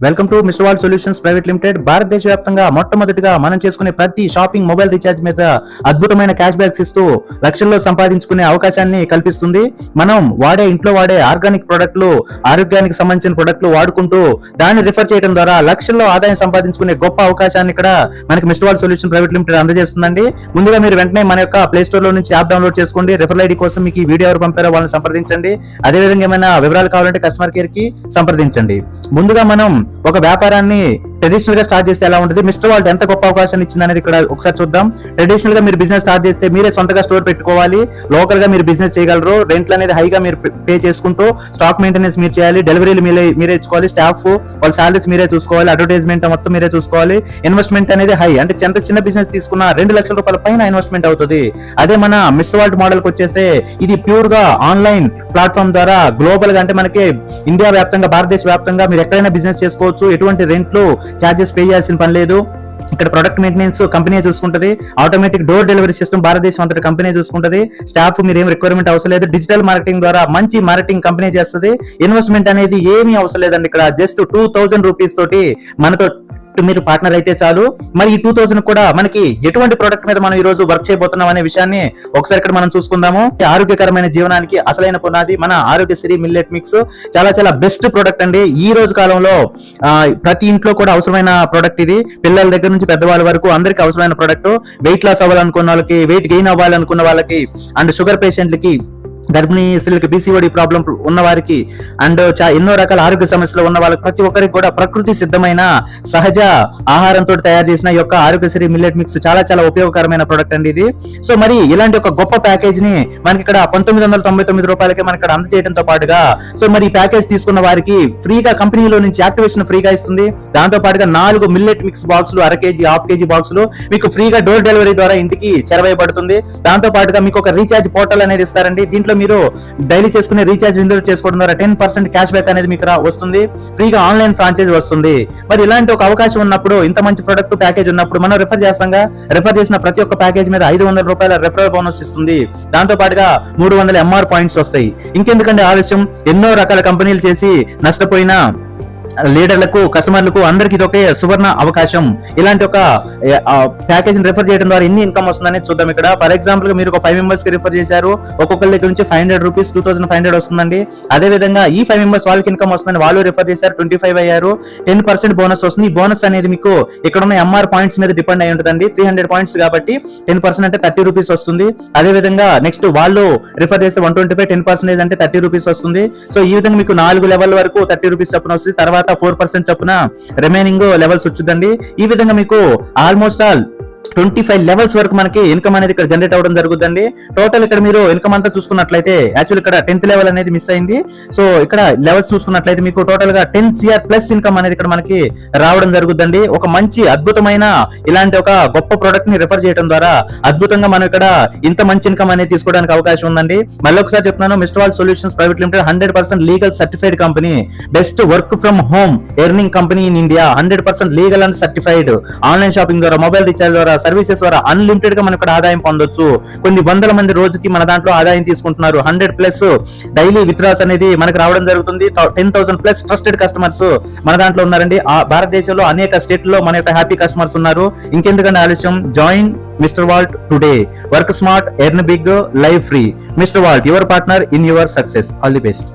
Welcome to Mr Vault Solutions Private Limited. భారతదేశ వ్యాప్తంగా మొట్టమొదటిగా మనం చేసుకునే ప్రతి షాపింగ్ మొబైల్ రీఛార్జ్ మీద అద్భుతమైన క్యాష్ బ్యాక్స్ ఇస్తూ లక్షల్లో సంపాదించుకునే అవకాశాన్ని కల్పిస్తుంది. మనం ఇంట్లో వాడే ఆర్గానిక్ ప్రొడక్ట్లు, ఆరోగ్యానికి సంబంధించిన ప్రొడక్ట్లు వాడుకుంటూ దాన్ని రిఫర్ చేయడం ద్వారా లక్షల్లో ఆదాయం సంపాదించుకునే గొప్ప అవకాశాన్ని ఇక్కడ మనకి mister vault solution private limited అందజేస్తుందండి. ముందుగా మీరు వెంటనే మన యొక్క ప్లే స్టోర్ లో నుంచి యాప్ డౌన్లోడ్ చేసుకోండి. రిఫరల్ ఐడి కోసం మీకు ఈ వీడియో ఎవరు పంపారో వాళ్ళని సంప్రదించండి. అదేవిధంగా ఏమైనా వివరాలు కావాలంటే కస్టమర్ కేర్ కి సంప్రదించండి. ముందుగా మనం ఒక వ్యాపారాన్ని ట్రెడిషనల్ గా స్టార్ట్ చేస్తే ఎలా ఉంటుంది, మిస్టర్ వాల్ట్ ఎంత గొప్ప అవకాశాన్ని ఇచ్చింది అనేది ఇక్కడ ఒకసారి చూద్దాం. ట్రెడిషనల్ గా మీరు బిజినెస్ స్టార్ట్ చేస్తే మీరే సొంతగా స్టోర్ పెట్టుకోవాలి. లోకల్ గా మీరు బిజినెస్ చేయగలరు. రెంట్లు అనేది హైగా మీరు పే చేసుకుంటూ స్టాక్ మెయింటెనెన్స్ మీరు చేయాలి. డెలివరీలు మీరే ఇచ్చుకోవాలి. స్టాఫ్ వాళ్ళ సాలరీస్ మీరే చూసుకోవాలి. అడ్వర్టైజ్మెంట్ మొత్తం మీరే చూసుకోవాలి. ఇన్వెస్ట్మెంట్ అనేది హై, అంటే చిన్న బిజినెస్ తీసుకున్న 2 లక్షల రూపాయల పైన ఇన్వెస్ట్మెంట్ అవుతుంది. అదే మన మిస్టర్ వాల్ట్ మోడల్ కి వచ్చేస్తే ఇది ప్యూర్ గా ఆన్లైన్ ప్లాట్ఫామ్ ద్వారా గ్లోబల్ గా, అంటే మనకి ఇండియా వ్యాప్తంగా, భారతదేశ వ్యాప్తంగా మీరు ఎక్కడైనా బిజినెస్ చేసుకోవచ్చు. ఎటువంటి రెంట్లు చార్జెస్ పే చేయాల్సిన పని లేదు. ఇక్కడ ప్రొడక్ట్ మెయింటెనెన్స్ కంపెనీ చూసుకుంటది. ఆటోమేటిక్ డోర్ డెలివరీ సిస్టమ్ భారతదేశం అంతటి కంపెనీ చూసుకుంటది. స్టాఫ్ మీరు ఏం రిక్వైర్మెంట్ అవసరం లేదు. డిజిటల్ మార్కెటింగ్ ద్వారా మంచి మార్కెటింగ్ కంపెనీ చేస్తుంది. ఇన్వెస్ట్మెంట్ అనేది ఏమీ అవసరం లేదండి. ఇక్కడ జస్ట్ 2000 రూపీస్ తోటి మనతో మీరు పార్ట్నర్ అయితే చాలు. మరి ఈ 2000 కూడా మనకి ఎటువంటి ప్రొడక్ట్ మీద మనం ఈ రోజు వర్క్ చేయబోతున్నాం అనే విషయాన్ని ఒకసారి ఇక్కడ మనం చూసుకుందాము. ఆరోగ్యకరమైన జీవనానికి అసలైన పునాది మన ఆరోగ్యశ్రీ మిల్లెట్ మిక్స్. చాలా బెస్ట్ ప్రొడక్ట్ అండి. ఈ రోజు కాలంలో ప్రతి ఇంట్లో కూడా అవసరమైన ప్రొడక్ట్ ఇది. పిల్లల దగ్గర నుంచి పెద్దవాళ్ళ వరకు అందరికి అవసరమైన ప్రొడక్ట్. వెయిట్ లాస్ అవ్వాలనుకున్న వాళ్ళకి, వెయిట్ గెయిన్ అవ్వాలనుకున్న వాళ్ళకి, అండ్ షుగర్ పేషెంట్లకి, గర్భిణీ స్త్రీలకి, పీసీఓడి ప్రాబ్లం ఉన్న వారికి, అండ్ ఎన్నో రకాల ఆరోగ్య సమస్యలు ఉన్న వాళ్ళకి, ప్రతి ఒక్కరికి కూడా ప్రకృతి సిద్ధమైన సహజ ఆహారంతో తయారు చేసిన యొక్క ఆరోగ్యశ్రీ మిల్లెట్ మిక్స్ చాలా ఉపయోగకరమైన ప్రొడక్ట్ అండి ఇది. సో మరి ఇలాంటి ఒక గొప్ప ప్యాకేజ్ ని మనకి ఇక్కడ 1999 రూపాయలకే మనకి ఇక్కడ అందజేయడంతో పాటుగా, సో మరి ఈ ప్యాకేజ్ తీసుకున్న వారికి ఫ్రీగా కంపెనీలో నుంచి యాక్టివేషన్ ఫ్రీగా ఇస్తుంది. దాంతో పాటుగా 4 మిల్లెట్ మిక్స్ బాక్సులు, 1/2 kg, 1/2 kg బాక్సులు మీకు ఫ్రీగా డోర్ డెలివరీ ద్వారా ఇంటికి చేరవేయబడుతుంది. దాంతో పాటుగా మీకు ఒక రీఛార్జ్ పోర్టల్ అనేది ఇస్తారండి. దీంట్లో మీరు డైలీ చేసుకునే రీఛార్జ్ విండో చేసుకోవడం ద్వారా 10% క్యాష్ బ్యాక్ అనేది మీకు వస్తుంది. ఫ్రీగా ఆన్లైన్ ఫ్రాంచైజ్ వస్తుంది. మరి ఇలాంటి ఒక అవకాశం ఉన్నప్పుడు, ఇంత మంచి ప్రొడక్ట్ ప్యాకేజ్ ఉన్నప్పుడు మనం రిఫర్ చేసిన ప్రతి ఒక్క ప్యాకేజ్ మీద 500 రూపాయల రెఫరల్ బోనస్ ఇస్తుంది. దాంతో పాటుగా 300 MR పాయింట్స్ వస్తాయి. ఇంకెందుకంటే ఆలస్యం, ఎన్నో రకాల కంపెనీలు చేసి నష్టపోయిన లీడర్లకు, కస్టమర్లకు అందరికి ఇది ఒకే సువర్ణ అవకాశం. ఇలాంటి ఒక ప్యాకేజ్ రిఫర్ చేయడం ద్వారా ఎన్ని ఇన్కమ్ వస్తుందని చూద్దాం. ఇక్కడ ఫర్ ఎగ్జాంపుల్ మీరు ఒక 5 మెంబర్స్ కి రిఫర్ చేశారు. ఒక్కొక్కరి దగ్గర నుంచి 500 రూపీస్, 2500 వస్తుందండి. అదే విధంగా ఈ 5 మెంబర్స్ వాళ్ళకి ఇన్కమ్ వస్తుందని వాళ్ళు రిఫర్ చేశారు, 25 అయ్యారు, 10% బోనస్ వస్తుంది. ఈ బోనస్ అనేది మీకు ఇక్కడ ఉన్న MR పాయింట్స్ మీద డిపెండ్ అయి ఉంటుందండి. 300 పాయింట్స్ కాబట్టి 10% అంటే 30 రూపీస్ వస్తుంది. అదే విధంగా నెక్స్ట్ వాళ్ళు రిఫర్ చేస్తే 125, 10% అంటే 30 రూపీస్ వస్తుంది. సో ఈ విధంగా మీకు 4 లెవెల్ వరకు 30 రూపీస్ చొప్పున వస్తుంది. తర్వాత 4% చొప్పున రిమైనింగ్ లెవెల్స్ వచ్చుదండి. ఈ విధంగా మీకు ఆల్మోస్ట్ 25 లెవెల్స్ వరకు మనకి ఇన్కమ్ అనేది ఇక్కడ జనరేట్ అవ్వడం జరుగుతుందండి. టోటల్ ఇక్కడ మీరు ఇన్కమ్ అంతా చూసుకున్నట్లయితే, యాక్చువల్ ఇక్కడ 10th లెవెల్ అనేది మిస్ అయింది. సో ఇక్కడ లెవెల్స్ చూసుకున్నట్లయితే మీకు టోటల్ గా 10 CR ప్లస్ ఇన్కమ్ అనేది ఇక్కడ మనకి రావడం జరుగుతుందండి. ఒక మంచి అద్భుతమైన ఇలాంటి ఒక గొప్ప ప్రొడక్ట్ ని రిఫర్ చేయడం ద్వారా అద్భుతంగా మనం ఇక్కడ ఇంత మంచి ఇన్కమ్ అనేది తీసుకోవడానికి అవకాశం ఉందండి. మళ్ళీ ఒకసారి చెప్తున్నాను, Mr Vault Solutions Private Limited 100% legal certified company, best work from home earning company in India, 100% legal and certified. Online shopping ద్వారా, మొబైల్ రీఛార్జ్ ద్వారా, సర్వీసెస్ ద్వారా అన్లిమిటెడ్ గా మనం ఇక్కడ ఆదాయం పొందొచ్చు. కొన్ని వందల మంది రోజుకి మన దాంట్లో ఆదాయం తీసుకుంటున్నారు. 100+ డైలీ విత్డ్రాస్ అనేది మనకు రావడం జరుగుతుంది. 10,000+ ట్రస్టెడ్ కస్టమర్స్ మన దాంట్లో ఉన్నారండి. ఆ భారతదేశంలో అనేక స్టేట్ లో మన యొక్క హ్యాపీ కస్టమర్స్ ఉన్నారు. ఇంకెందుకంటే ఆలస్యం, join Mr Vault today. Work smart, earn big, live free. Mr Vault, your partner in your success. All the best.